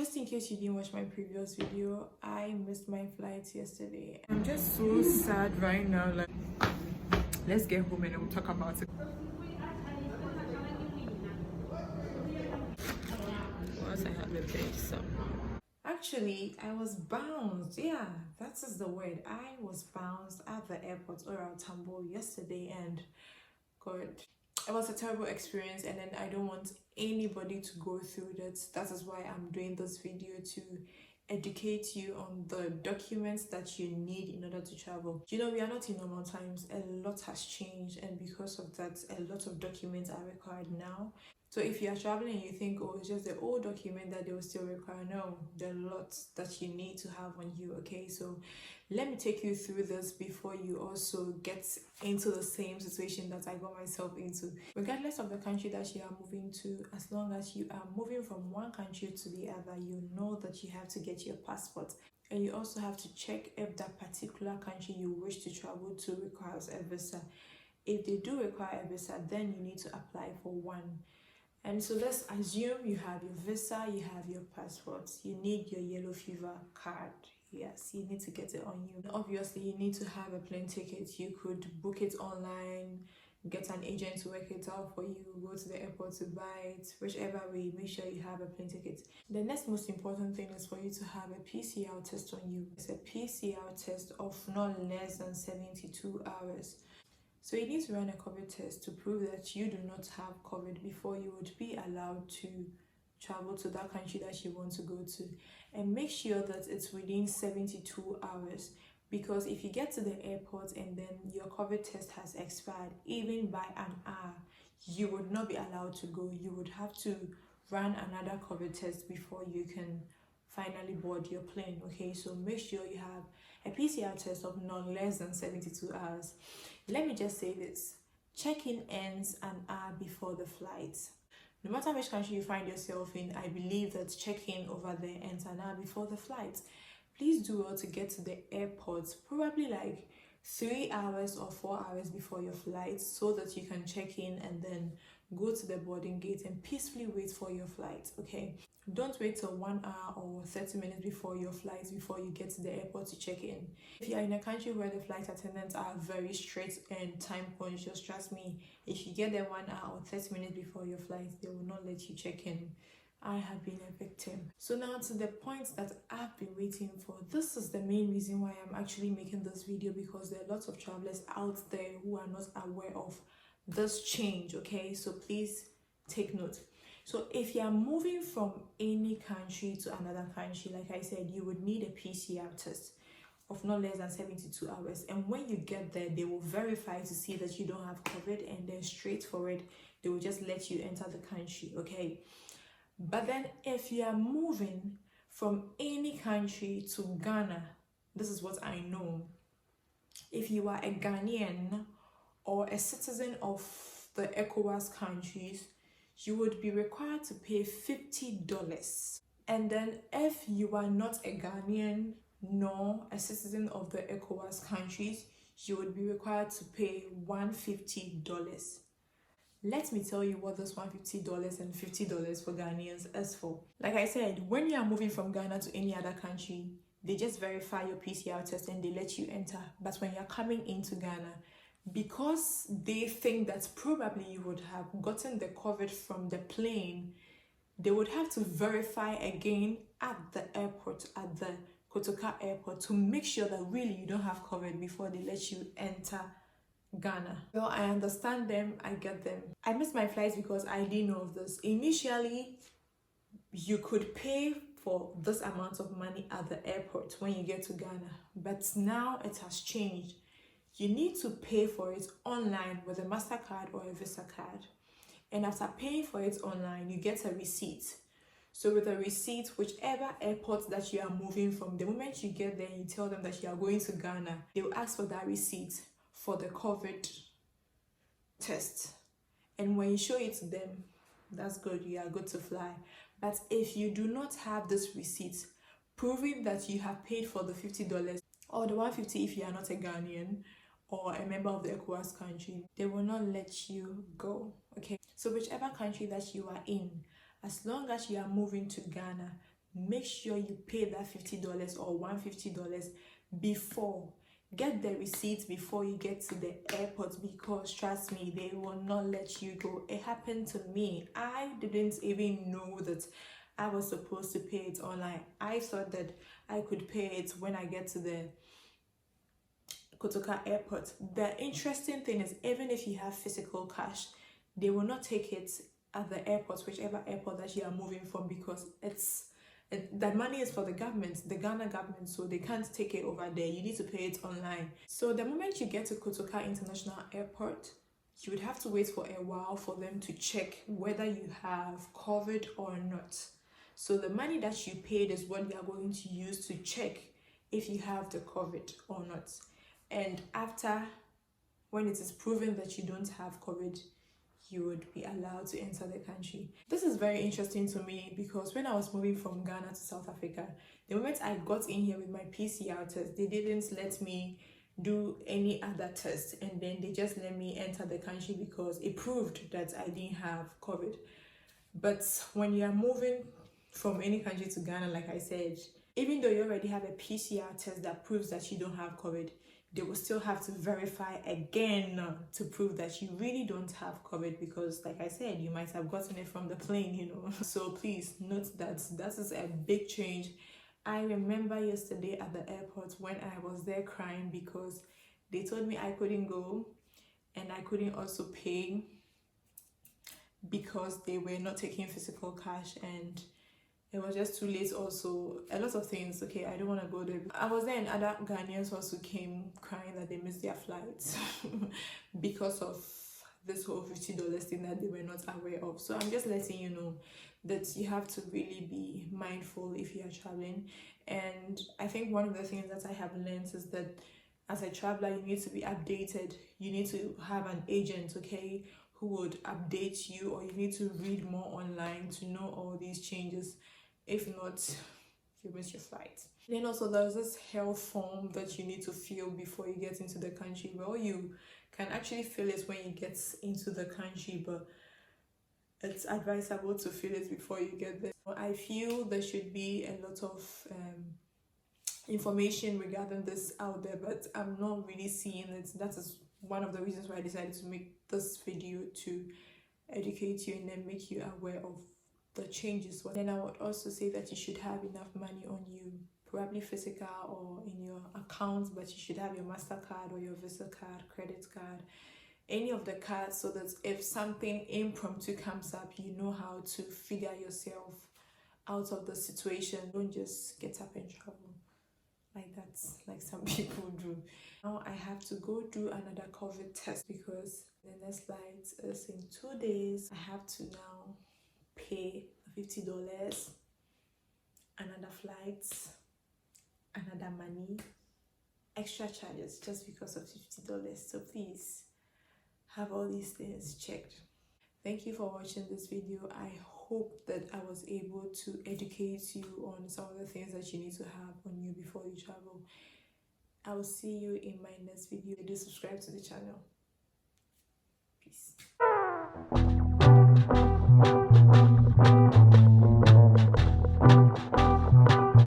Just in case you didn't watch my previous video, I missed my flight yesterday. I'm just so sad right now. Like, let's get home and we'll talk about it. Once I have a bed, so. Actually, I was bounced. Yeah, that is the word. I was bounced at the airport or at Tambo yesterday, and God, it was a terrible experience, and then I don't want anybody to go through that. That is why I'm doing this video, to educate you on the documents that you need in order to travel. You know, we are not in normal times. A lot has changed, and because of that, a lot of documents are required now. So if you are traveling and you think, oh, it's just the old document that they will still require, no, there are lots that you need to have on you. Okay, so let me take you through this before you also get into the same situation that I got myself into. Regardless of the country that you are moving to, as long as you are moving from one country to the other, you know that you have to get your passport. And you also have to check if that particular country you wish to travel to requires a visa. If they do require a visa, then you need to apply for one. And so let's assume you have your visa, you have your passport, you need your yellow fever card. Yes, you need to get it on you. Obviously, you need to have a plane ticket. You could book it online, get an agent to work it out for you, go to the airport to buy it, whichever way, make sure you have a plane ticket. The next most important thing is for you to have a PCR test on you. It's a PCR test of not less than 72 hours. So you need to run a COVID test to prove that you do not have COVID before you would be allowed to travel to that country that you want to go to. And make sure that it's within 72 hours, because if you get to the airport and then your COVID test has expired, even by an hour, you would not be allowed to go. You would have to run another COVID test before you can finally board your plane. Okay, so make sure you have a PCR test of not less than 72 hours. Let me just say this: check-in ends an hour before the flight. No matter which country you find yourself in, I believe that check-in over there ends an hour before the flight. Please do well to get to the airport probably like 3 hours or 4 hours before your flight, so that you can check in and then go to the boarding gate and peacefully wait for your flight. Okay, don't wait till 1 hour or 30 minutes before your flight before you get to the airport to check in. If you are in a country where the flight attendants are very strict and time conscious, trust me, if you get there 1 hour or 30 minutes before your flight, they will not let you check in. I have been a victim. So now to the point that I've been waiting for. This is the main reason why I'm actually making this video, because there are lots of travelers out there who are not aware of this change. Okay, so please take note. So if you are moving from any country to another country, like I said, you would need a PCR test of not less than 72 hours. And when you get there, they will verify to see that you don't have COVID, and then straightforward, they will just let you enter the country. Okay. But then if you are moving from any country to Ghana, this is what I know. If you are a Ghanaian or a citizen of the ECOWAS countries, you would be required to pay $50. And then if you are not a Ghanaian nor a citizen of the ECOWAS countries, you would be required to pay $150. Let me tell you what this $150 and $50 for Ghanaians is for. Like I said, when you are moving from Ghana to any other country, they just verify your PCR test and they let you enter. But when you're coming into Ghana, because they think that probably you would have gotten the COVID from the plane, they would have to verify again at the airport, at the Kotoka airport, to make sure that really you don't have COVID before they let you enter Ghana. Well, I understand them, I get them. I missed my flights because I didn't know of this. Initially, you could pay for this amount of money at the airport when you get to Ghana, but now it has changed. You need to pay for it online with a MasterCard or a Visa card. And after paying for it online, you get a receipt. So with a receipt, whichever airport that you are moving from, the moment you get there, you tell them that you are going to Ghana, they will ask for that receipt for the COVID test. And when you show it to them, that's good, you are good to fly. But if you do not have this receipt proving that you have paid for the $50 or the $150 if you are not a Ghanaian or a member of the ECOWAS country, they will not let you go. Okay, so whichever country that you are in, as long as you are moving to Ghana, make sure you pay that $50 or $150 before. Get the receipts before you get to the airport, because trust me, they will not let you go. It happened to me. I didn't even know that I was supposed to pay it online. I thought that I could pay it when I get to the Kotoka airport. The interesting thing is, even if you have physical cash, they will not take it at the airport, whichever airport that you are moving from, because that money is for the government, the Ghana government, so they can't take it over there. You need to pay it online. So the moment you get to Kotoka International Airport, you would have to wait for a while for them to check whether you have COVID or not. So the money that you paid is what they are going to use to check if you have the COVID or not. And after, when it is proven that you don't have COVID, you would be allowed to enter the country. This is very interesting to me, because when I was moving from Ghana to South Africa, the moment I got in here with my PCR test, they didn't let me do any other test, and then they just let me enter the country because it proved that I didn't have COVID. But when you are moving from any country to Ghana, like I said, even though you already have a PCR test that proves that you don't have COVID, they will still have to verify again to prove that you really don't have COVID, because like I said, you might have gotten it from the plane, you know. So please note that that is a big change. I remember yesterday at the airport when I was there crying because they told me I couldn't go and I couldn't also pay because they were not taking physical cash, and it was just too late. Also, a lot of things. Okay, I don't want to go there. I was there, and other Ghanaians also came crying that they missed their flights because of this whole $50 thing that they were not aware of. So I'm just letting you know that you have to really be mindful if you are traveling. And I think one of the things that I have learned is that as a traveler, you need to be updated. You need to have an agent, okay, who would update you, or you need to read more online to know all these changes. If not, you miss your flight. Then also there's this health form that you need to fill before you get into the country. Well, you can actually fill it when you get into the country, but it's advisable to fill it before you get there. I feel there should be a lot of information regarding this out there, but I'm not really seeing it. That is one of the reasons why I decided to make this video, to educate you and then make you aware of the changes. Then I would also say that you should have enough money on you, probably physical or in your account, but you should have your MasterCard or your Visa card, credit card, any of the cards, so that if something impromptu comes up, you know how to figure yourself out of the situation. Don't just get up and travel like that, like some people do. Now I have to go do another COVID test because the next flight is in 2 days. I have to now pay $50, another flight, another money, extra charges just because of $50. So please have all these things checked. Thank you for watching this video. I hope that I was able to educate you on some of the things that you need to have on you before you travel. I will see you in my next video. Do subscribe to the channel. Peace.